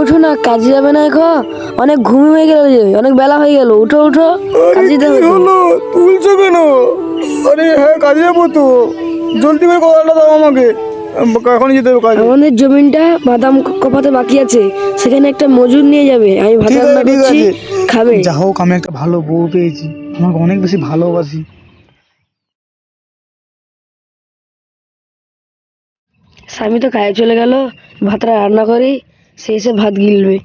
উঠো না, কাজে যাবে না এখন? অনেক ঘুম হয়ে গেল যে, অনেক বেলা হয়ে গেল, উঠো উঠো, কাজে যেতে হবে তো। হলো তুলছো কেন? আরে হ্যাঁ, কাজে যাবো তো। জলদি করে কলাটা দাও আমাকে, এখনই যেতে হবে কাজে। আমাদের জমিনটা বাদাম কোপাতে বাকি আছে, সেখানে একটা মজুর নিয়ে যাবে। আমি ভাত ঠিক আছে, রান্না ঠিক করছি, আছে। খাবে। যা হোক, আমি একটা ভালো বউ পেয়েছি, আমাকে অনেক বেশি ভালোবাসি। স্বামী তো কাজে চলে গেল, ভাতটা রান্না করি, সে এসে ভাত গিলবে।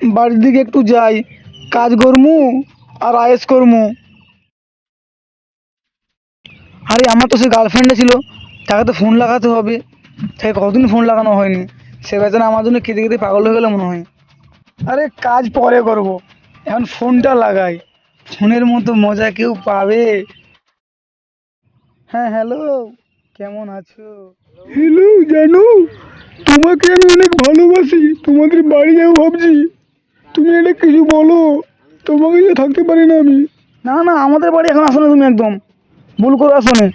বাড়ির দিকে একটু যাই, কাজ করমু আর আয়েস করমু। আরে আমার তো সে গার্লফ্রেন্ডে ছিল, তাকে তো ফোন লাগাতে হবে। তাকে কতদিন ফোন লাগানো হয়নি, সে বেচারা আমার জন্য কেঁদে কেঁদে পাগল হয়ে গেলে মনে হয়। আরে কাজ পরে করব, এখন ফোনটা লাগাই। ফোনের মতো মজা কেউ পাবে? হ্যাঁ, হ্যালো, কেমন আছো? হ্যালো জানু, তোমাকে আমি অনেক ভালোবাসি, তোমাদের বাড়ি যাবো ভাবছি। তুমি এটা কিছু বলো, তোমাকে যে থাকতে পারি না আমি। না না, আমাদের বাড়ি এখন আসো না, তুমি একদম ভুল করে আসো না।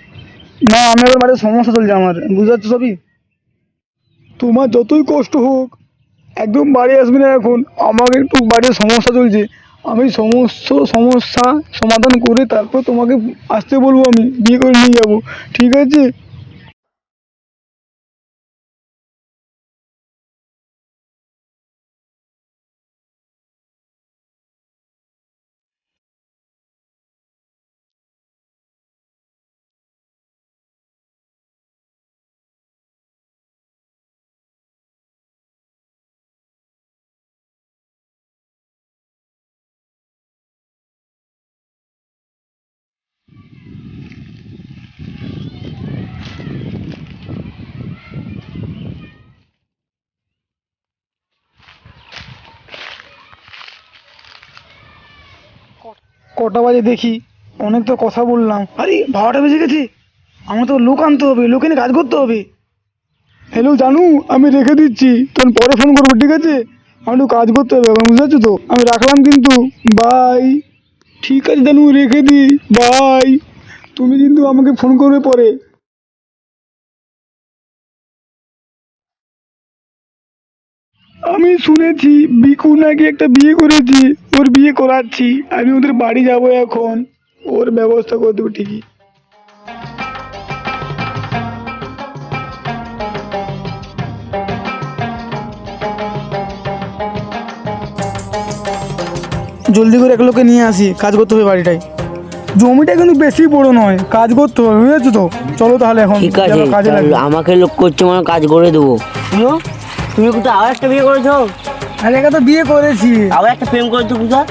না, আমি এখন বাড়ির সমস্যা চলছে আমার, বুঝতে পারছো সবই। তোমার যতই কষ্ট হোক, একদম বাড়ি আসবে না এখন। আমার একটু বাড়ির সমস্যা চলছে, আমি সমস্ত সমস্যা সমাধান করে তারপর তোমাকে আসতে বলবো, আমি বিয়ে করে নিয়ে যাব, ঠিক আছে? কটা বাজে দেখি, অনেক তো কথা বললাম। আরে 12টা বেজে গেছে, আমার তো লোক আনতে হবে, লোক এনে কাজ করতে হবে। হ্যালো জানু, আমি রেখে দিচ্ছি, তখন পরে ফোন করবো, ঠিক আছে? আমার একটু কাজ করতে হবে এখন, বুঝতে পারছো তো? আমি রাখলাম কিন্তু, বাই। ঠিক আছে জানু, রেখে দি, বাই। তুমি কিন্তু আমাকে ফোন করবে পরে। আমি শুনেছি বিকু নাকি একটা বিয়ে করেছি, ওর বিয়ে করাচ্ছি, আমি ওদের বাড়ি যাব এখন, ওর ব্যবস্থা করে দেবো ঠিকই। জলদি করে এক লোকে নিয়ে আসি, কাজ করতে হবে বাড়িটায়। জমিটা কিন্তু বেশি বড় নয়, কাজ করতে হবে, বুঝেছো তো? চলো তাহলে এখন ঠিক আছে, চলো, কাজে লাগবে। আমাকে লোক করছে মানে কাজ করে দেবো। শুনো, তুমি কোথাও আবার একটা বিয়ে করেছো? আরে একা তো বিয়ে করেছি। আবার একটা প্রেম করেছো কোথাও?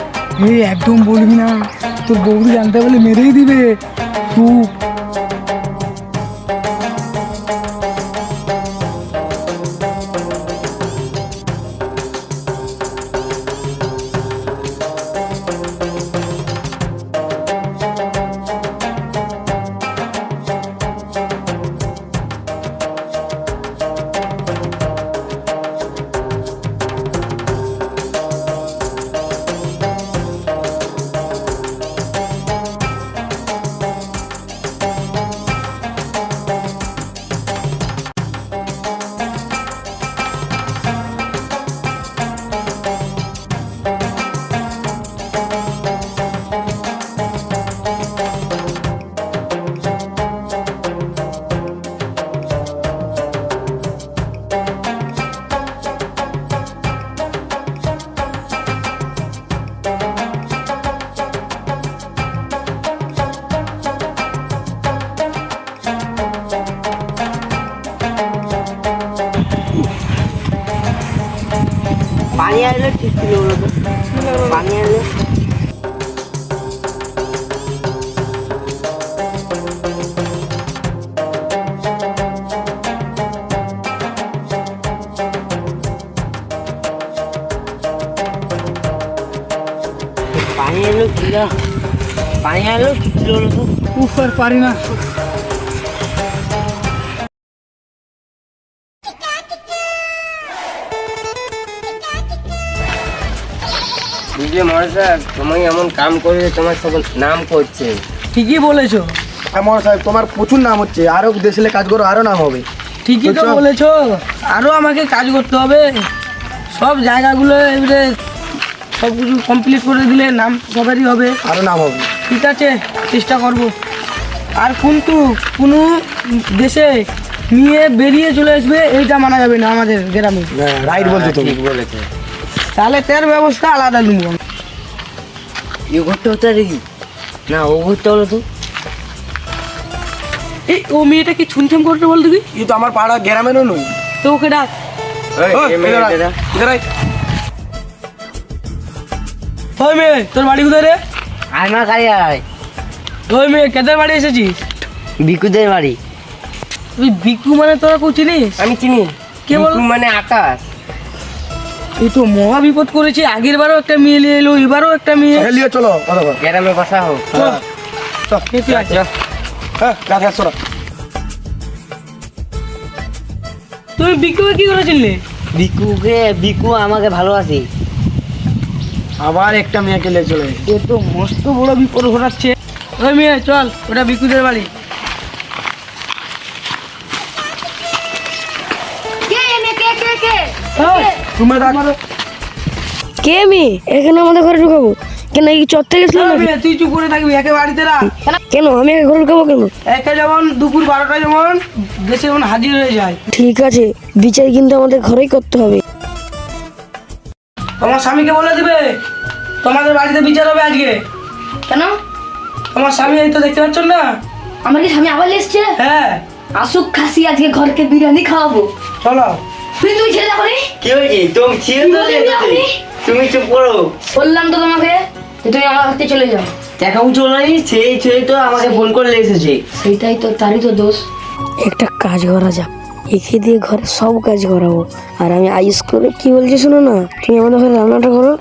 এই একদম বলবি না, তোর বৌদি জানতে পারলে মেরেই দিবে। চুপ। পানি আসলে ঠিক ছিল, বলো তো? পানি আসলে পানি এলো ছিল, পানি এলো ঠিক ছিল, বলো তো? উফ, আর পারি না। বুঝলে মহাশয়, তুমি এমন কাম করে তোমার সব নাম করছে। ঠিকই বলেছো, এমন সাহেব তোমার প্রচুর নাম হচ্ছে, আরো দেশে কাজ করো আরো নাম হবে। ঠিকই তো বুঝছো? বলেছো, আরো আমাকে কাজ করতে হবে। সব জায়গাগুলো এবারে সব কিছু কমপ্লিট করে দিলে নাম সবারই হবে। আরো নাম হবে। ঠিক আছে, চেষ্টা করব। আর কিন্তু কোনো দেশে নিয়ে বেরিয়ে চলে আসবে এইটা মানা যাবে না আমাদের গ্রামে। রাইট বলছো তুমি। ঠিক বলেছে। তাহলে তার ব্যবস্থা আলাদা নেবো। এ ঘরটা হতে দেখি না, ও ঘরটা হলো তো। এই ও মেয়েটা কি ছুনছাম করতে বল দেখি, এই তো আমার পাড়া গ্রামেরও নই। তো ওকে ডাক। ওই মেয়ে, তোর বাড়ি কোথায় রে? আমার গাড়ি আয়, ওই মেয়ে, কেদের বাড়ি এসেছিস? বিকুদের বাড়ি। তুই বিকু মানে তোরা কেউ চিনিস? আমি চিনি। কে বল? বিকু মানে আকাশ। এই তো মহা বিপদ করেছে। আগের বারও একটা মেয়ে নিয়ে এলো, এবারও একটা মেয়ে। হেলিয়ে চলো কথা বল। গ্রামে বসা হোক। চল, খেতে আছে। হ্যাঁ রাখা চলো। তুমি বিকুকে কি করে চিনলে? বিকু আমাকে ভালোবাসে। আবার একটা মেয়েকে নিয়ে চলে এসেছে। এ তো মস্ত বড় বিপদ ঘটাচ্ছে। ওই মেয়ে চল, ওটা বিকুদের বাড়ি। তুমি ডাক। কে মেয়ে? এখানে আমাদের ঘরে ঢুকাবো কেন? এই চত্বরে গেছিলাম না? তুই চুপ করে থাকবি, একে বাড়িতে রাখ। কেন আমি একে ঘরে ঢুকাবো কেন? একে যেমন দুপুর 12টায় যেমন দেশে যেমন হাজির হয়ে যায়। ঠিক আছে, বিচার কিন্তু আমাদের ঘরেই করতে হবে। তোমার স্বামীকে বলে দিবে তোমাদের বাড়িতে বিচার হবে আজকে। কেন? তোমার স্বামী এই তো দেখতে পাচ্ছ না? আমার কি স্বামী আবার এসছে? হ্যাঁ, আসুক খাসি, আজকে ঘরকে বিরিয়ানি খাওয়াবো। চলো। তুমি ছেড়ে দেখো রে। কি হয়েছে? তুমি ছিঁড়ে তুমি বলতে যাওনি? তুমি চুপ করো। বললাম তো তোমাকে যে তুমি আমার হাতে চলে যাও। দেখাও চলো নি, সেই ছেলে তো আমাকে ফোন করলে এসেছে। সেইটাই তো, তারই তো দোষ। একটা কাজ করা যাক, একে দিয়ে ঘরে সব কাজ করাবো। আর আমি আইস করে কি বলছি শোনো না, তুমি আমাদের ঘরে রান্নাটা করো,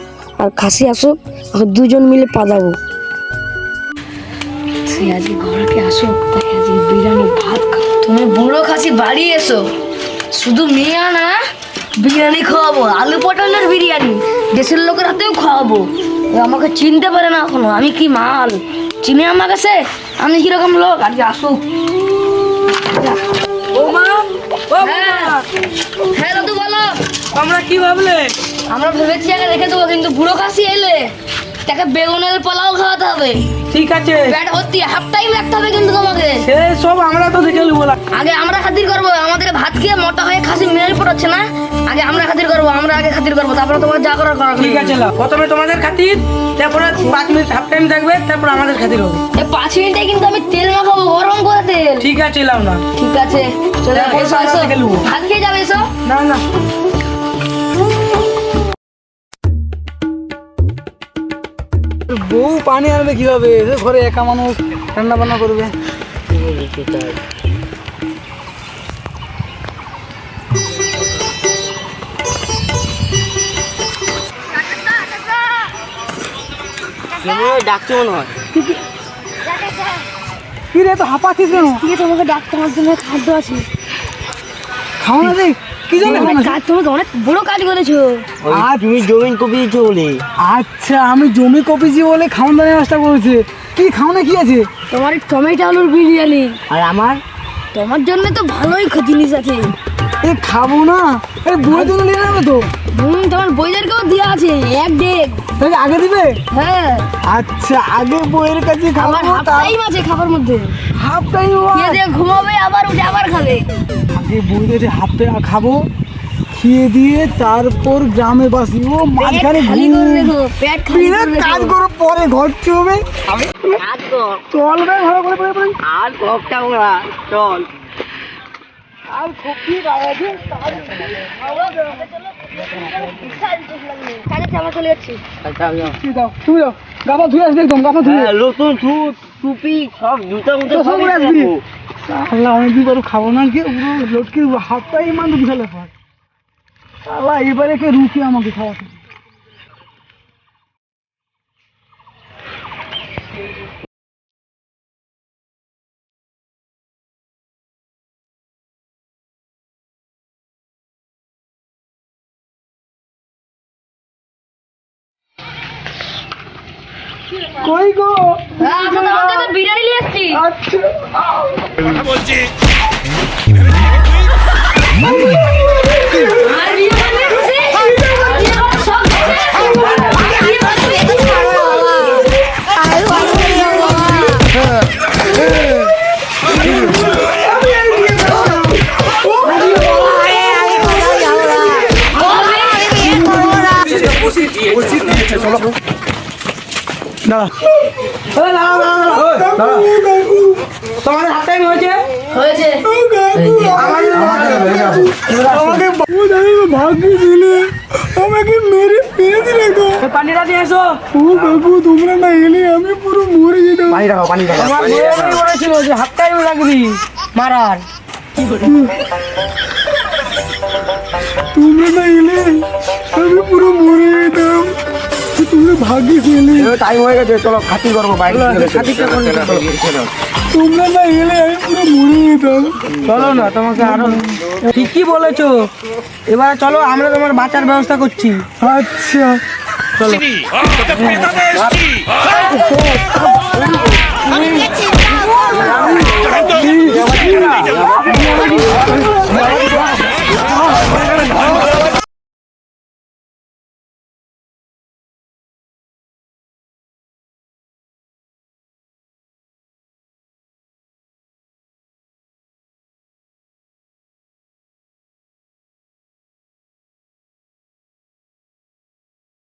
আর খাসি আসুক, আমরা দুজন মিলে পাদাবো। তুই আজকে ঘরকে আসুক, তাকে আজকে বিরিয়ানি ভাত খাও। তুমি বুড়ো খাসি বাড়ি এসো, শুধু মেয়ে না, বিরিয়ানি খাওয়াবো, আলু পটলের বিরিয়ানি, দেশের লোকের হাতেও খাওয়াবো। ও আমাকে চিনতে পারে না এখনো, আমি কি মাল চিনে আমার কাছে, আমি কিরকম লোক। আজকে আসুক। ও মা, ও হ্যাঁ দাদু বলো। আমরা কি ভাবলে? আমরা ভেবেছি আগে রেখে দেবো, কিন্তু বুড়ো খাসি এলে তাকে বেগুনের পোলাও খাওয়াতে হবে। ঠিক আছে, পেট ভর্তি, হাফ টাইম রাখতে হবে কিন্তু তোমাকে। সে সব আমরা তো দেখে নেবো। আগে আমরা খাতির করবো, আমাদের ভাত খেয়ে মোটা হয়ে খাসি মেরে পড়াচ্ছে না। আগে আমরা খাতির করবো, আমরা আগে খাতির করবো, তারপরে তোমার যা করার করা। ঠিক আছে, লাও। প্রথমে তোমাদের খাতির, তারপরে 5 মিনিট হাফ টাইম থাকবে, তারপর আমাদের খাতির হবে। এই 5 মিনিটে কিন্তু আমি তেল মাখাবো, গরম করে তেল। ঠিক আছে, লাও না। ঠিক আছে, চলে তারপর এসো আমরা এসো, দেখে নেবো। ভাত খেয়ে যাবে, এসো। না না, বউ পানি আনবে কিভাবে? ঘরে একা মানুষ রান্না বান্না করবে। ডাকছো মনে হয়। কি রে তো হাঁপাচ্ছিস কেন? তোমাকে ডাক্তার আমার জন্য খাদ্য আছে। খাও না দেখ কি জানো কাজ তোমাকে অনেক বড় কাজ করেছো। আর তুমি জমিন কপিয়েছো বলে। আচ্ছা আমি জমি কপিছি বলে খাওয়ান দানের ব্যবস্থা করেছে। কি খাওয়ানো কি আছে? তোমার এই টমেটো আলুর বিরিয়ানি, আর আমার তোমার জন্য তো ভালোই জিনিস আছে। এ খাবো না, এই বুড়ো জন্য নিয়ে নেবে তো। তোমার বইদেরকেও দেওয়া আছে 1 ডেক। তাহলে আগে দিবে? হ্যাঁ, আচ্ছা আগে বইয়ের কাছে খাবো, আবার হাফ টাইম আছে খাবার মধ্যে। Half time. খেয়ে দিয়ে ঘুমাবে, আবার উঠে আবার খাবে। আগে বইয়ের কাছে হাফ টাইম খাবো, খেয়ে দিয়ে তারপর গ্রামে বাসি। ও মাঝখানে খালি করে রেখো, পেট খালি বিরাট করে কাজ রেখো। করো, পরে ঘর চলবে। কাজ কর। চল বে ভালো করে পরে পরে। আর সবটা ওরা চল। আর খুব কি আছে? কাজে আমরা চলে যাচ্ছি। আচ্ছা যাও। কি দাও তুমি দাও, গামা ধুয়ে আসবে একদম, গামা ধুয়ে। হ্যাঁ, নতুন টুপি সব জুতা মুটা তো সব সব উড়ে আসবি। রাখবো। আল্লাহ অনেকদিন করে খাবো না, কি পুরো লটকে হাফ টাইম মান বিশাল ব্যাপার। আল্লাহ এবারে কে রুখে আমাকে খাওয়াতে। কই গো? আমাদের বাড়িতে তো বিরিয়ানি নিয়ে এসেছি। আচ্ছা আর বিরিয়ানি নিয়ে এসেছি। বিরিয়ানি সব তোমাদের হাত টাইম হয়েছে হয়েছে। আমাকে ভাগ্য দিলে, আমাকে মেরে ফেলে দিলে গো। পানিটা দিয়ে এসো। ও কাকু, তোমরা না এলে আমি পুরো মরে যেতাম। আমার বউয়েরই বলেছিল যে হাত টাইম লাগবি মারার। তোমরা না এলে আমি পুরো মরে যেতাম। তোমরা ভাগ্যে ফেলে। টাইম হয়ে গেছে, চলো খাতি করবো বাইরে। তোমরা না এলে আমি পুরো মরে যেতাম। চলো না, তোমাকে আরো ঠিকই বলেছো। এবারে চলো, আমরা তোমার বাঁচার ব্যবস্থা করছি। আচ্ছা চলো